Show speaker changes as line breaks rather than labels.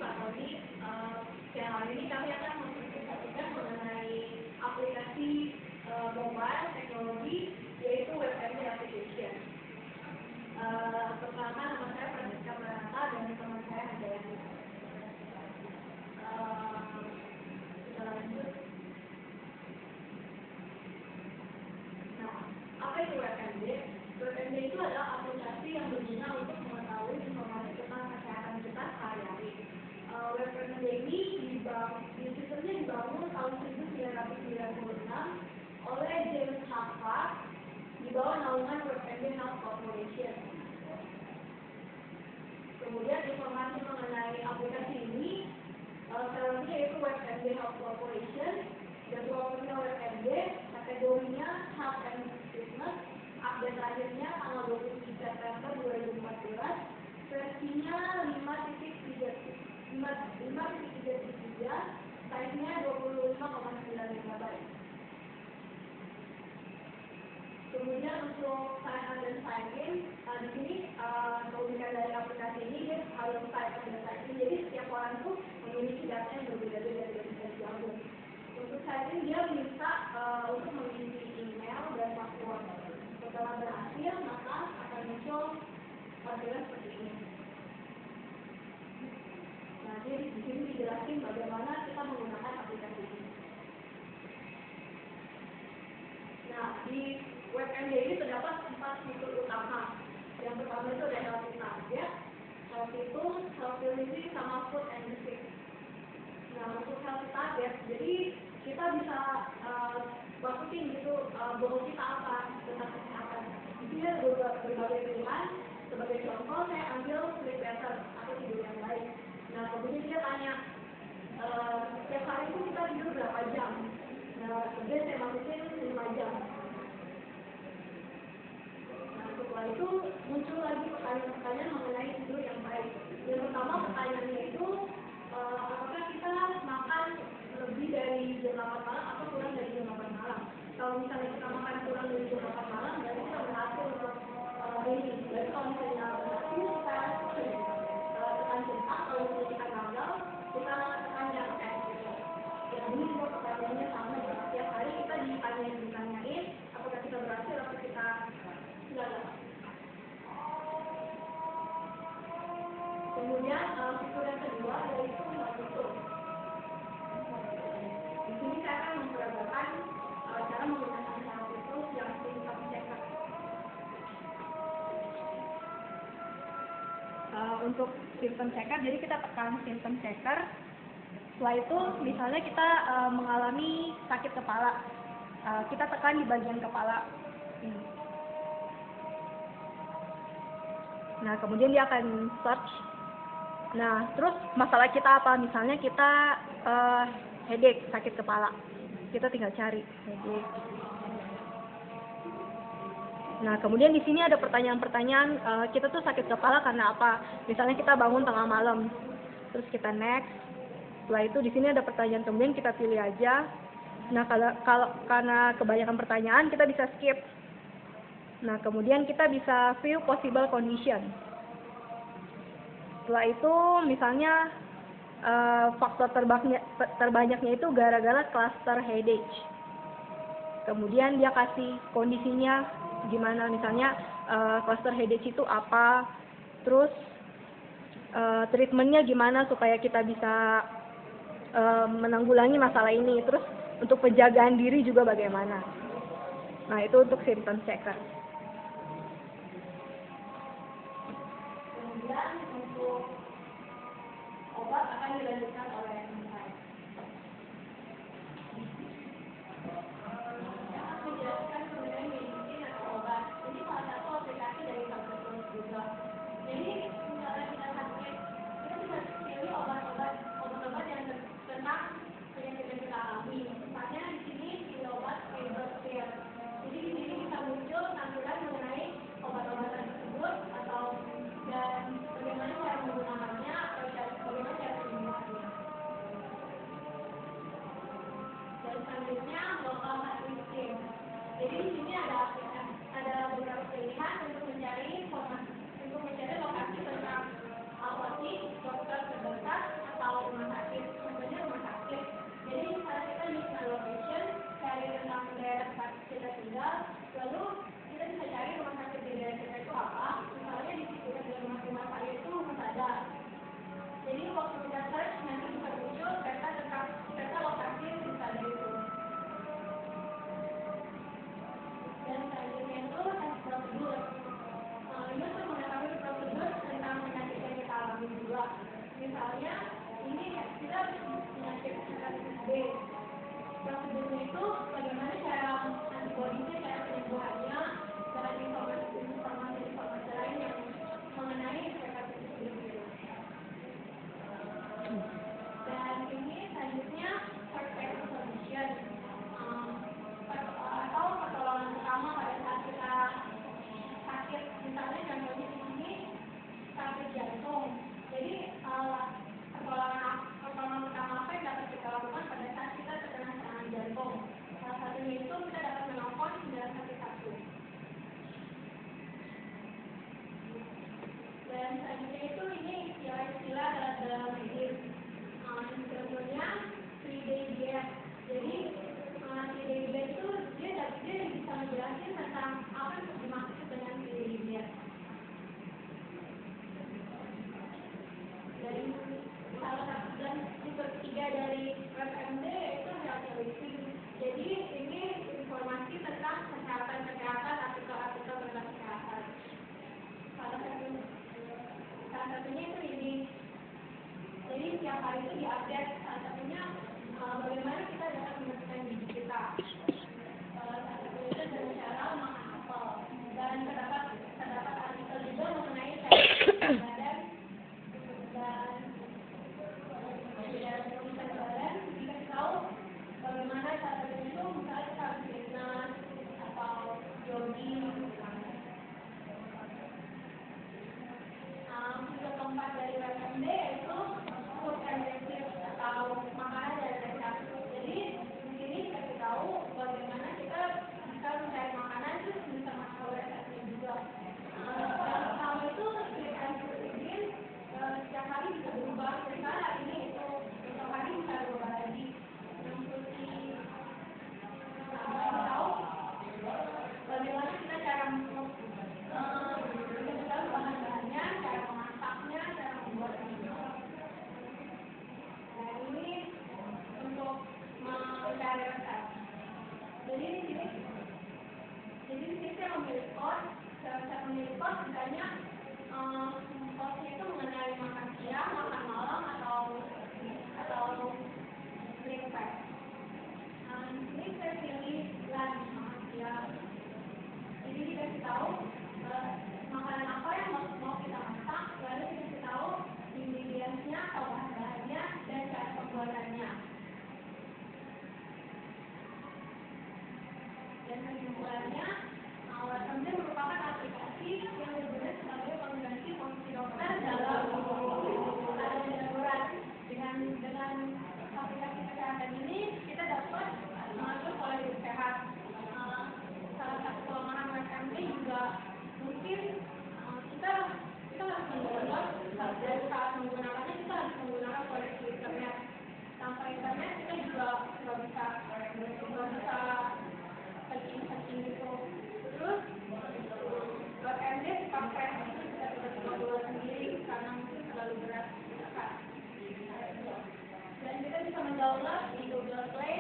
Pak Tony. Siang hari ini kami akan mempresentasikan mengenai aplikasi mobile teknologi, yaitu WebMD application. Pertama, nama saya Francesca Pranata dan teman saya ada kita lanjut. Nah, apa itu WebMD? WebMD itu adalah aplikasi yang berguna untuk mengetahui informasi tentang kesehatan kita sehari-hari. WebMD ini dibangun tahun 1996 oleh James Harvard di bawah naungan WebMD Health Corporation. Kemudian informasi mengenai aplikasi ini selanjutnya yaitu WebMD Health Corporation, jadwalnya WebMD, kategorinya Health and Fitness, update akhirnya tanggal 27 September 2014, versinya 5.3.3, size-nya 25,9 MB. Kemudian untuk sign up dan sign in, di sini keunikan dari aplikasi ini dia harus sign up dan sign in. Jadi setiap orang tuh memiliki data yang berbeda-beda dari bisa digabung. Untuk sign in dia minta untuk mengisi email dan password. Setelah berhasil, maka akan muncul tampilan seperti ini. Nah, jadi di sini dijelasin bagaimana kita menggunakan aplikasi ini. Nah, di WebMD ini terdapat 4 fitur utama. Yang pertama itu ada healthy target, healthy living, sama food and music. Nah, untuk healthy target, jadi kita bisa masukin gitu goal kita apa tentang kesehatan. Di sini ada berbagai pilihan. Sebagai contoh, saya ambil sleep better atau tidur yang baik. Nah, kemudian dia tanya setiap hari itu kita tidur berapa jam. Nah, kemudian saya masukin 5 jam. Setelah itu muncul lagi pertanyaan-pertanyaan mengenai tidur yang baik. Yang pertama pertanyaannya itu apakah kita makan lebih dari jam 8 malam atau kurang dari jam 8 malam. Kalau misalnya kita makan kurang dari jam 8 malam, berarti kita berhasil untuk ini. Jadi kalau misalnya berhasil, kita tekan centang. Kalau misalnya kita gagal, kita tekan yang F gitu. Ya, ini juga pertanyaannya sama ya. Setiap hari kita ditanyain apakah kita berhasil atau kita gagal. Kemudian fitur yang kedua yaitu fitur. Di sini saya akan memperagakan cara menggunakan fitur yang symptom checker. Untuk symptom checker, jadi kita tekan symptom checker. Setelah itu, misalnya kita mengalami sakit kepala, kita tekan di bagian kepala. Nah, kemudian dia akan search. Nah, terus masalah kita apa? Misalnya kita headache, sakit kepala. Kita tinggal cari headache. Nah, kemudian di sini ada pertanyaan-pertanyaan, kita tuh sakit kepala karena apa? Misalnya kita bangun tengah malam. Terus kita next. Setelah itu di sini ada pertanyaan, kemudian kita pilih aja. Nah, kalau karena kebanyakan pertanyaan kita bisa skip. Nah, kemudian kita bisa view possible condition. Setelah itu misalnya faktor terbanyaknya itu gara-gara cluster headache. Kemudian dia kasih kondisinya gimana, misalnya cluster headache itu apa, terus treatmentnya gimana supaya kita bisa menanggulangi masalah ini, terus untuk penjagaan diri juga bagaimana. Nah, itu untuk symptom checker. Kemudian untuk obat akan dilanjutkan oleh insight. Yang akan menjelaskan sebenarnya medicine atau obat. Ini salah satu aplikasi dari Salesforce juga. Jadi misalnya kita sakit, kita bisa pilih obat-obat yang tentang penyakit yang kita alami. Misalnya di sini pilih obat fiber care. Jadi di sini bisa muncul tampilan mengenai obat-obatan tersebut atau dan bagaimana cara menggunakannya atau bagaimana cara menggunakannya. Dan selanjutnya local listing. Jadi di sini ada beberapa pilihan untuk mencari informasi, untuk mencari lokasi tentang apotek, dokter terdekat misalnya ini kita penyakit hepatitis B. Prosedurnya itu bagaimana cara antibodinya, cara penyembuhannya, dan informasi lain yang mengenai hepatitis B. Dan ini selanjutnya first aid solution atau pertolongan pertama pada saat kita sakit. Misalnya contohnya di sini sakit jantung. Jadi pertolongan pertama apa yang dapat kita lakukan pada saat kita terkena serangan jantung? Salah satunya itu kita dapat menelpon 911. Dan selanjutnya itu ini istilah-istilah dalam medis. Contohnya 3-day diet. Jadi 3-day diet itu dia bisa menjelaskan tentang apa yang dimaksud dengan 3-day diet. Dan salah satu dan tipe 3 dari WebMD itu health living. Jadi ini informasi tentang kesehatan, artikel-artikel tentang kesehatan. Salah satunya itu ini. Jadi setiap hari itu diupdate. Salah satunya bagaimana kita dapat membersihkan gigi kita. Salah satunya itu dengan cara makan apel. Dan terdapat artikel juga mengenai cara badan. Dan tulisan badan dikasih tahu bagaimana cara itu, misalnya kita harus fitness atau jogging. Tipe keempat dari WebMD itu food and recipe atau makanan dan resep. Jadi di sini dikasih tahu bagaimana kita bisa mencari makanan terus bisa masuk resepnya juga. Yang pertama itu street and food hygiene, setiap hari bisa berubah. Misalnya hari ini itu besok hari bisa berubah lagi. Yang putih tahu bagaimana kita cara bahan-bahannya, cara memasaknya, cara membuatnya. Nah ini untuk mencari resep. Jadi di sini saya memilih course. Saya memilih course misalnya course itu mengenai makan siang, makan malam atau breakfast. Di sini saya pilih lunch, makan siang. Jadi dikasih tahu makanan apa yang mau kita masak, lalu dikasih tahu ingredients-nya atau bahan-bahannya dan cara pembuatannya. Dan kesimpulannya, WebMD merupakan aplikasi yang digunakan sebagai pengganti konsultasi dokter dalam keadaan darurat. Dengan aplikasi kesehatan ini kita dapat mengatur pola hidup sehat. Salah satu kelemahan WebMD juga mungkin kita harus mendownload, dan saat menggunakannya kita harus menggunakan koneksi internet. Tanpa internet kita juga nggak bisa searching gitu. Terus WebMD pakai itu kita tidak buat sendiri karena mungkin terlalu berat. Dan kita bisa mendownload di Google Play